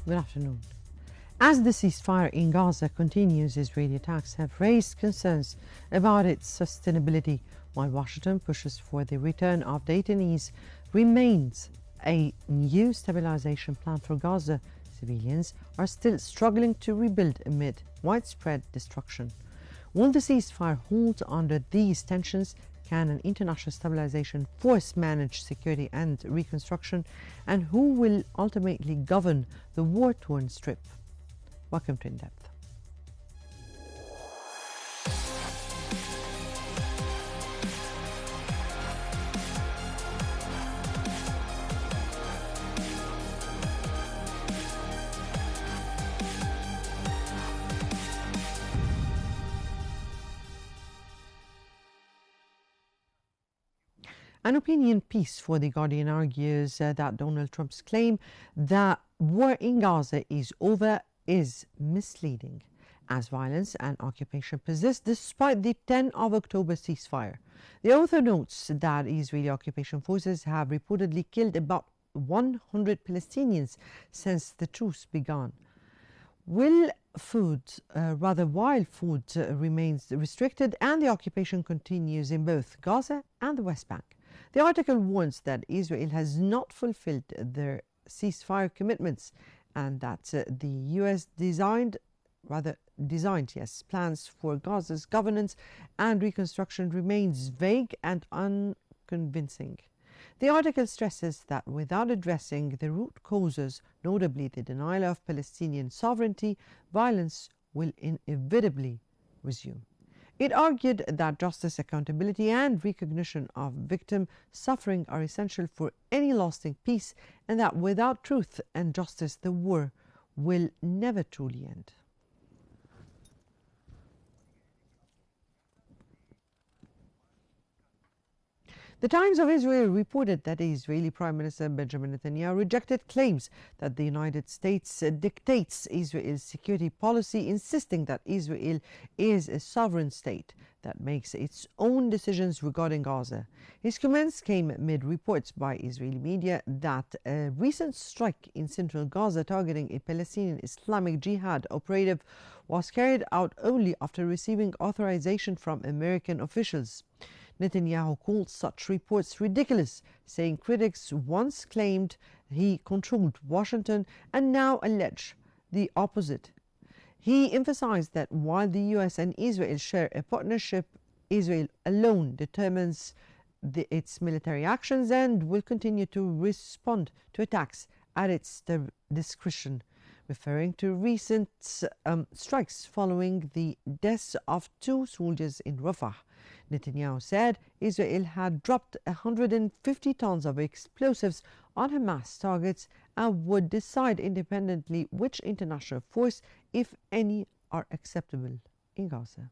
Good afternoon. As the ceasefire in Gaza continues, Israeli attacks have raised concerns about its sustainability, while Washington pushes for the return of detainees. Remains a new stabilization plan for Gaza. Civilians are still struggling to rebuild amid widespread destruction. Will the ceasefire hold under these tensions? Can an international stabilization force manage security and reconstruction? And who will ultimately govern the war-torn strip? Welcome to In Depth. An opinion piece for The Guardian argues that Donald Trump's claim that war in Gaza is over is misleading, as violence and occupation persist despite the 10 of October ceasefire. The author notes that Israeli occupation forces have reportedly killed about 100 Palestinians since the truce began. While food remains restricted and the occupation continues in both Gaza and the West Bank. The article warns that Israel has not fulfilled their ceasefire commitments and that the U.S. designed plans for Gaza's governance and reconstruction remains vague and unconvincing. The article stresses that without addressing the root causes, notably the denial of Palestinian sovereignty, violence will inevitably resume. It argued that justice, accountability and recognition of victim suffering are essential for any lasting peace, and that without truth and justice the war will never truly end. The Times of Israel reported that Israeli Prime Minister Benjamin Netanyahu rejected claims that the United States dictates Israel's security policy, insisting that Israel is a sovereign state that makes its own decisions regarding Gaza. His comments came amid reports by Israeli media that a recent strike in central Gaza targeting a Palestinian Islamic Jihad operative was carried out only after receiving authorization from American officials. Netanyahu called such reports ridiculous, saying critics once claimed he controlled Washington and now allege the opposite. He emphasized that while the U.S. and Israel share a partnership, Israel alone determines its military actions and will continue to respond to attacks at its discretion, referring to recent strikes following the deaths of 2 soldiers in Rafah. Netanyahu said Israel had dropped 150 tons of explosives on Hamas targets and would decide independently which international force, if any, are acceptable in Gaza.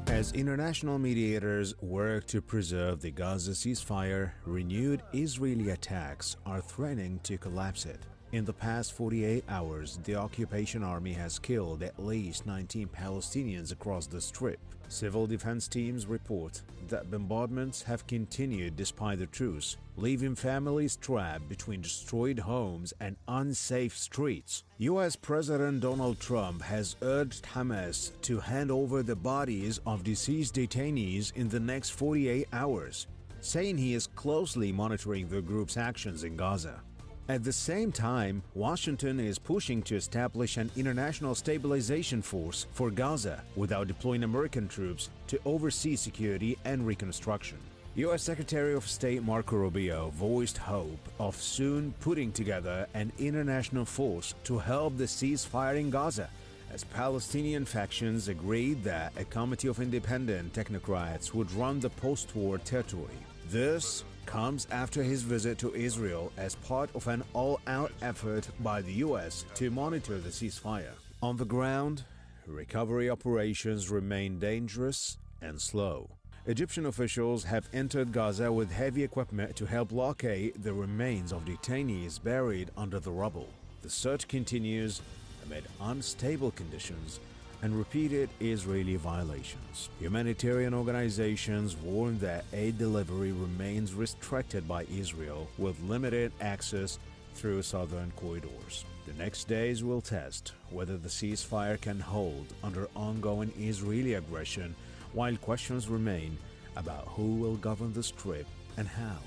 As international mediators work to preserve the Gaza ceasefire, renewed Israeli attacks are threatening to collapse it. In the past 48 hours, the occupation army has killed at least 19 Palestinians across the Strip. Civil defense teams report that bombardments have continued despite the truce, leaving families trapped between destroyed homes and unsafe streets. U.S. President Donald Trump has urged Hamas to hand over the bodies of deceased detainees in the next 48 hours, saying he is closely monitoring the group's actions in Gaza. At the same time, Washington is pushing to establish an international stabilization force for Gaza without deploying American troops to oversee security and reconstruction. U.S. Secretary of State Marco Rubio voiced hope of soon putting together an international force to help the ceasefire in Gaza, as Palestinian factions agreed that a committee of independent technocrats would run the post-war territory. This comes after his visit to Israel as part of an all-out effort by the U.S. to monitor the ceasefire. On the ground, recovery operations remain dangerous and slow. Egyptian officials have entered Gaza with heavy equipment to help locate the remains of detainees buried under the rubble. The search continues amid unstable conditions and repeated Israeli violations. Humanitarian organizations warn that aid delivery remains restricted by Israel with limited access through southern corridors. The next days will test whether the ceasefire can hold under ongoing Israeli aggression, while questions remain about who will govern the Strip and how,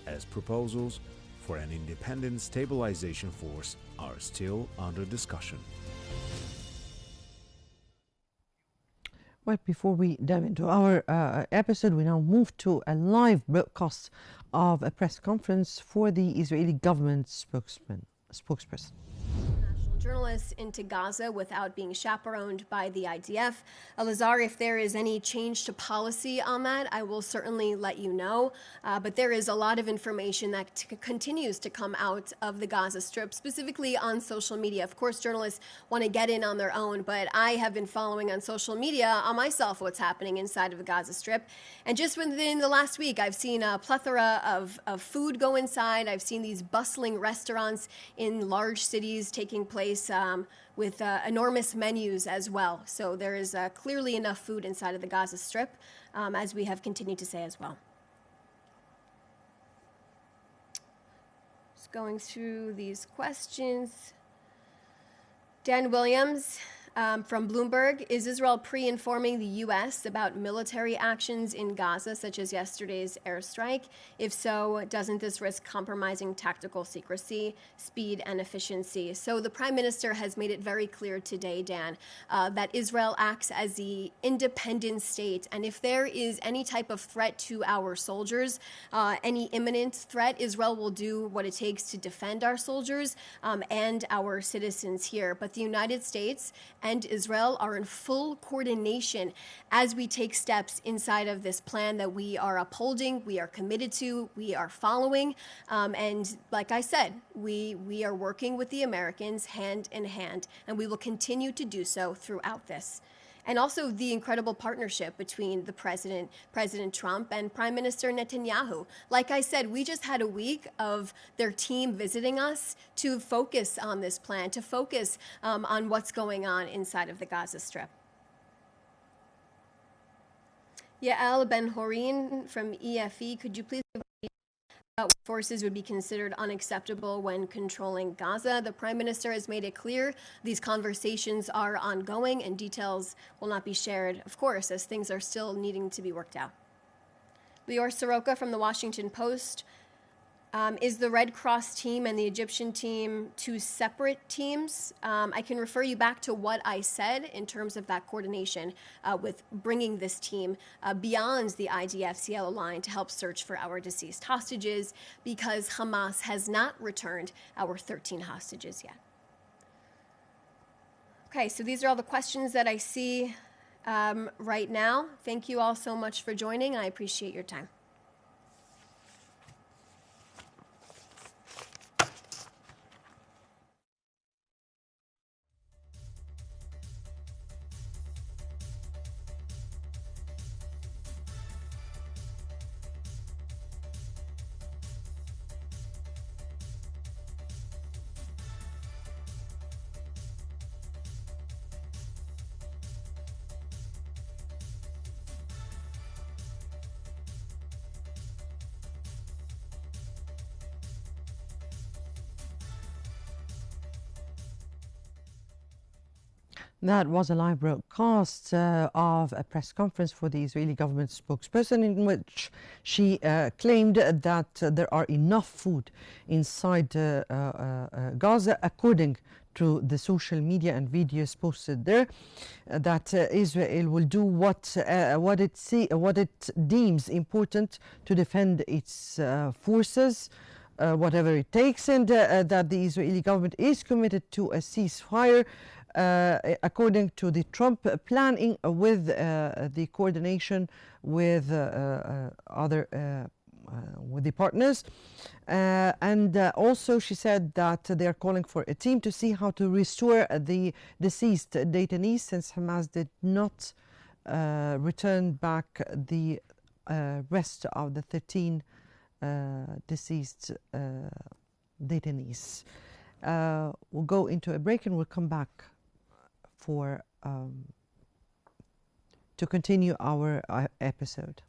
as proposals for an independent stabilization force are still under discussion. Well, before we dive into our episode, we now move to a live broadcast of a press conference for the Israeli government spokesperson. Journalists into Gaza without being chaperoned by the IDF. Elazar, if there is any change to policy on that, I will certainly let you know. But there is a lot of information that continues to come out of the Gaza Strip, specifically on social media. Of course, journalists want to get in on their own, but I have been following on social media on myself what's happening inside of the Gaza Strip. And just within the last week, I've seen a plethora of food go inside. I've seen these bustling restaurants in large cities taking place with enormous menus as well. So there is clearly enough food inside of the Gaza Strip, as we have continued to say as well. Just going through these questions. Dan Williams from Bloomberg, is Israel pre-informing the U.S. about military actions in Gaza, such as yesterday's airstrike? If so, doesn't this risk compromising tactical secrecy, speed, and efficiency? So the Prime Minister has made it very clear today, Dan, that Israel acts as the independent state. And if there is any type of threat to our soldiers, any imminent threat, Israel will do what it takes to defend our soldiers and our citizens here. But the United States and Israel are in full coordination as we take steps inside of this plan that we are upholding, we are committed to, we are following. And like I said, we are working with the Americans hand in hand, and we will continue to do so throughout this. And also the incredible partnership between the President Trump, and Prime Minister Netanyahu. Like I said, we just had a week of their team visiting us to focus on this plan, to focus on what's going on inside of the Gaza Strip. Yael Ben-Horin from EFE, could you please give what forces would be considered unacceptable when controlling Gaza? The Prime Minister has made it clear these conversations are ongoing and details will not be shared, of course, as things are still needing to be worked out. Lior Soroka from the Washington Post. Is the Red Cross team and the Egyptian team two separate teams? I can refer you back to what I said in terms of that coordination with bringing this team beyond the IDF's yellow line to help search for our deceased hostages, because Hamas has not returned our 13 hostages yet. Okay, so these are all the questions that I see right now. Thank you all so much for joining. I appreciate your time. That was a live broadcast of a press conference for the Israeli government spokesperson, in which she claimed that there are enough food inside Gaza, according to the social media and videos posted there, that Israel will do what it deems important to defend its forces, whatever it takes, and that the Israeli government is committed to a ceasefire. According to the Trump planning, with the coordination with with the partners. And also she said that they are calling for a team to see how to restore the deceased detainees, since Hamas did not return back the rest of the 13 deceased detainees. We'll go into a break and we'll come back for continue our episode.